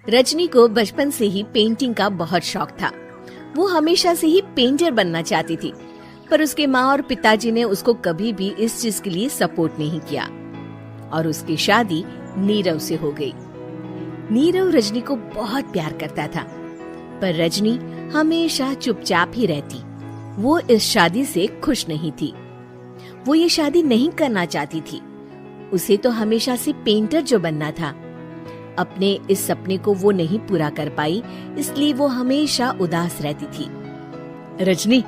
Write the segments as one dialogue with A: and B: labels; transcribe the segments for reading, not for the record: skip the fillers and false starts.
A: रजनी को बचपन से ही पेंटिंग का बहुत शौक था। वो हमेशा से ही पेंटर बनना चाहती थी, पर उसके माँ और पिताजी ने उसको कभी भी इस चीज के लिए सपोर्ट नहीं किया और उसकी शादी नीरव से हो गई। नीरव रजनी को बहुत प्यार करता था, पर रजनी हमेशा चुपचाप ही रहती। वो इस शादी से खुश नहीं थी। वो ये शादी नहीं करना चाहती थी। उसे तो हमेशा से पेंटर जो बनना था। अपने इस सपने को वो नहीं पूरा कर पाई, इसलिए वो हमेशा उदास रहती थी। रजनी,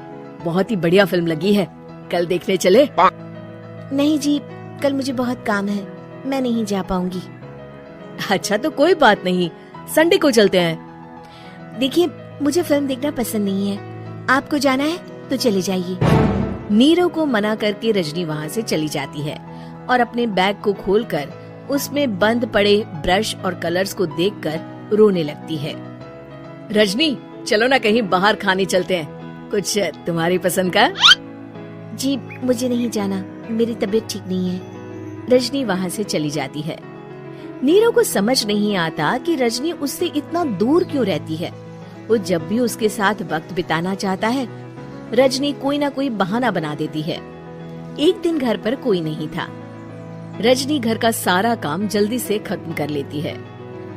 A: बहुत ही बढ़िया फिल्म लगी है, कल देखने चले?
B: नहीं जी, कल मुझे बहुत काम है, मैं नहीं जा पाऊंगी।
A: अच्छा तो कोई बात नहीं, संडे को चलते हैं।
B: देखिए, मुझे फिल्म देखना पसंद नहीं है। आपको जाना है तो चले जाइए।
A: नीरव को मना करके रजनी वहाँ से चली जाती है और अपने बैग को खोलकर उसमें बंद पड़े ब्रश और कलर्स को देखकर रोने लगती है। रजनी, चलो ना कहीं बाहर खाने चलते हैं, कुछ तुम्हारी पसंद का।
B: जी मुझे नहीं जाना, मेरी तबीयत ठीक नहीं है।
A: रजनी वहाँ से चली जाती है। नीरव को समझ नहीं आता कि रजनी उससे इतना दूर क्यों रहती है। वो जब भी उसके साथ वक्त बिताना चाहता है, रजनी कोई ना कोई बहाना बना देती है। एक दिन घर पर कोई नहीं था। रजनी घर का सारा काम जल्दी से खत्म कर लेती है।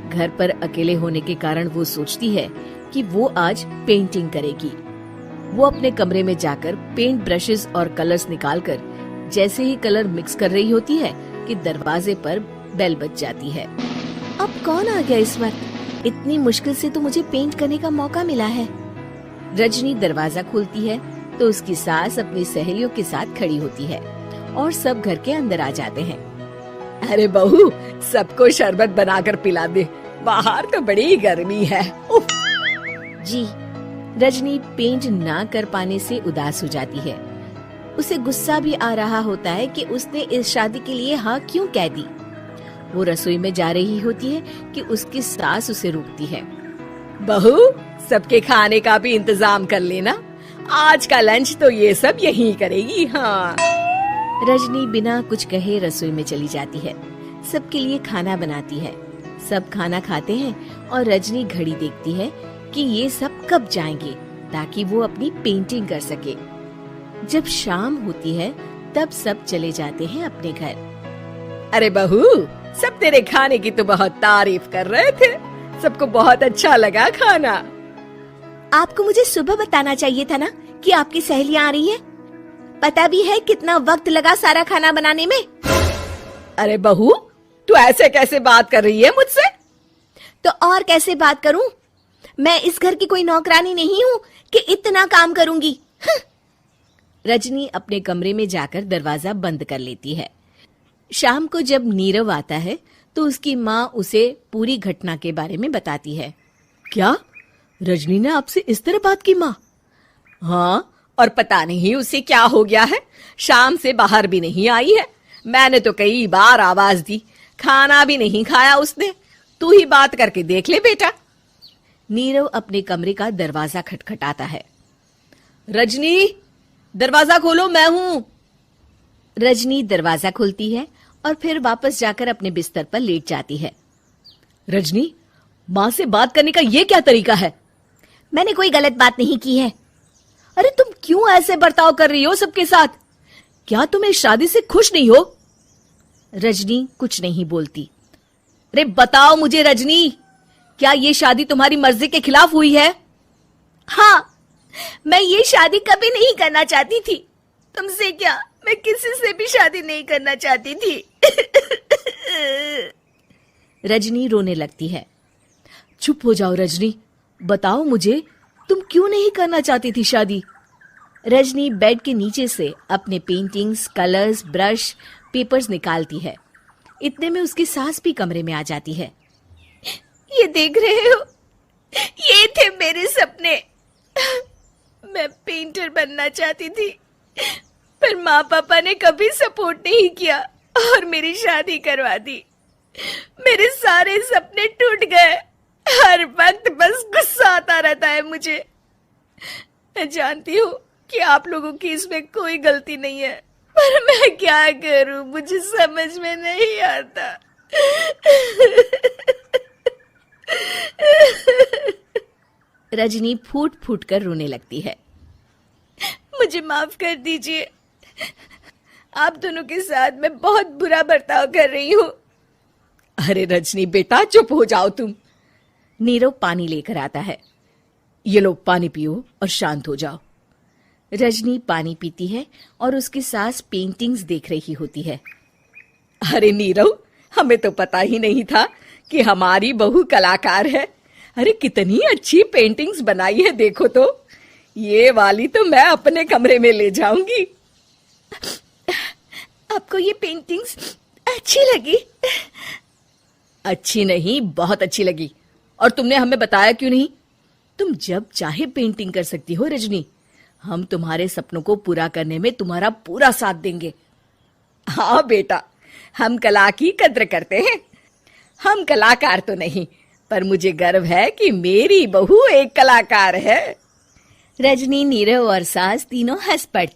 A: घर पर अकेले होने के कारण वो सोचती है कि वो आज पेंटिंग करेगी। वो अपने कमरे में जाकर पेंट ब्रशेस और कलर्स निकालकर जैसे ही कलर मिक्स कर रही होती है कि दरवाजे पर बेल बज जाती है।
B: अब कौन आ गया इस वक्त? इतनी मुश्किल से तो मुझे पेंट करने का मौका मिला है।
A: रजनी दरवाजा खोलती है तो उसकी सास अपनी सहेलियों के साथ खड़ी होती है और सब घर के अंदर आ जाते हैं। अरे बहू, सबको शरबत बनाकर पिला दे, बाहर तो बड़ी गर्मी है। उफ।
B: जी।
A: रजनी पेंट ना कर पाने से उदास हो जाती है। उसे गुस्सा भी आ रहा होता है कि उसने इस शादी के लिए हाँ क्यों कह दी। वो रसोई में जा रही होती है कि उसकी सास उसे रोकती है। बहू, सबके खाने का भी इंतजाम कर लेना, आज का लंच तो ये सब यही करेगी। हाँ। रजनी बिना कुछ कहे रसोई में चली जाती है। सबके लिए खाना बनाती है। सब खाना खाते हैं और रजनी घड़ी देखती है कि ये सब कब जाएंगे ताकि वो अपनी पेंटिंग कर सके। जब शाम होती है तब सब चले जाते हैं अपने घर। अरे बहू, सब तेरे खाने की तो बहुत तारीफ कर रहे थे, सबको बहुत अच्छा लगा खाना।
B: आपको मुझे सुबह बताना चाहिए था ना कि आपकी सहेलियां आ रही है। पता भी है कितना वक्त लगा सारा खाना बनाने में।
A: अरे बहू, तू ऐसे कैसे बात कर रही है मुझसे?
B: तो और कैसे बात करूं? मैं इस घर की कोई नौकरानी नहीं हूँ कि इतना काम करूंगी।
A: रजनी अपने कमरे में जाकर दरवाजा बंद कर लेती है। शाम को जब नीरव आता है तो उसकी माँ उसे पूरी घटना के बारे में बताती है। क्या रजनी ने आपसे इस तरह बात की माँ? हाँ, और पता नहीं उसे क्या हो गया है, शाम से बाहर भी नहीं आई है। मैंने तो कई बार आवाज दी, खाना भी नहीं खाया उसने। तू ही बात करके देख ले बेटा। नीरव अपने कमरे का दरवाजा खटखटाता है। रजनी, दरवाजा खोलो, मैं हूँ। रजनी दरवाजा खोलती है और फिर वापस जाकर अपने बिस्तर पर लेट जाती है। रजनी, माँ से बात करने का ये क्या तरीका है?
B: मैंने कोई गलत बात नहीं की है।
A: अरे तुम क्यों ऐसे बर्ताव कर रही हो सबके साथ? क्या तुम इस शादी से खुश नहीं हो? रजनी कुछ नहीं बोलती। अरे बताओ मुझे रजनी, क्या ये शादी तुम्हारी मर्जी के खिलाफ हुई है?
B: हाँ, मैं ये शादी कभी नहीं करना चाहती थी। तुमसे क्या, मैं किसी से भी शादी नहीं करना चाहती थी।
A: रजनी रोने लगती है। चुप हो जाओ रजनी, बताओ मुझे, तुम क्यों नहीं करना चाहती थी शादी? रजनी बेड के नीचे से अपने पेंटिंग्स, कलर्स, ब्रश, पेपर्स निकालती है। इतने में उसकी सास भी कमरे में आ जाती है।
B: ये देख रहे हो, ये थे मेरे सपने। मैं पेंटर बनना चाहती थी, पर माँ पापा ने कभी सपोर्ट नहीं किया और मेरी शादी करवा दी। मेरे सारे सपने टूट गए। हर वक्त बस गुस्सा आता रहता है मुझे। मैं जानती हूँ कि आप लोगों की इसमें कोई गलती नहीं है, पर मैं क्या करूँ, मुझे समझ में नहीं आता।
A: रजनी फूट फूट कर रोने लगती है।
B: मुझे माफ कर दीजिए, आप दोनों के साथ मैं बहुत बुरा बर्ताव कर रही हूँ।
C: अरे रजनी बेटा, चुप हो जाओ तुम।
A: नीरव पानी लेकर आता है।
C: ये लो पानी पियो और शांत हो जाओ।
A: रजनी पानी पीती है और उसकी सास पेंटिंग्स देख रही होती है।
C: अरे नीरव, हमें तो पता ही नहीं था कि हमारी बहू कलाकार है। अरे कितनी अच्छी पेंटिंग्स बनाई है, देखो तो। ये वाली तो मैं अपने कमरे में ले जाऊंगी।
B: आपको ये पेंटिंग्स अच्छी लगी?
C: अच्छी नहीं, बहुत अच्छी लगी। और तुमने हमें बताया क्यों नहीं? तुम जब चाहे पेंटिंग कर सकती हो रजनी। हम तुम्हारे सपनों को पूरा करने में तुम्हारा पूरा साथ देंगे। हाँ बेटा, हम कला की कद्र करते हैं। हम कलाकार तो नहीं, पर मुझे गर्व है कि मेरी बहू एक कलाकार है।
A: रजनी, नीरव और सास तीनों हंस पड़ते